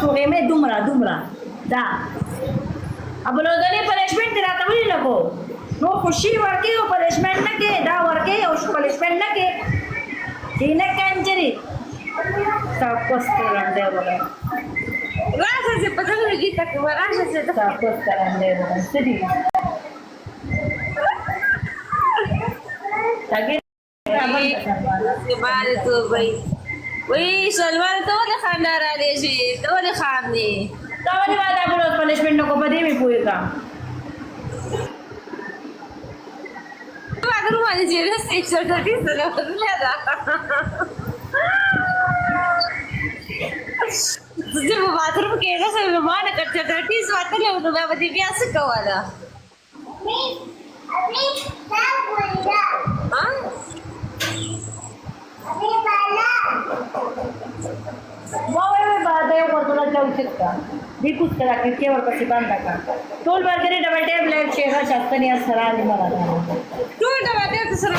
सोहे में दुमरा दुमरा जा अब लोग ने पनिशमेंट तेरा तब नहीं लगो नो खुशी वर्के हो पनिशमेंट न के दा वर्के उस पनिशमेंट न के तीन कंजरी सब कुछ करने बोले Rasa se pasó de guita que rasa se सब कुछ करने बोले सीधी ताकि के बाद तो भाई वही सलमान तो वाले खानदार आ रहे थे तो वाले खान ने तब वाली बात आप लोग पनिशमेंट नको बदे में पूरे का तो अगर हमारी जेल से छोटी सला बदला था तुझे वो बाथरूम के ना सब मान करते थे टीस बात ले उन्होंने मैं बदी ब्याह से कवाला अभी क्या बोलेगा हाँ अभी बाला वो बात है वो थोड़ा जाऊ शकता भी कुछ करा के केवळ कशी बांधा का टोल बार डबल टेप लाईट शेअर शास्त्रनी सरांनी मला तू डबा दे तो सर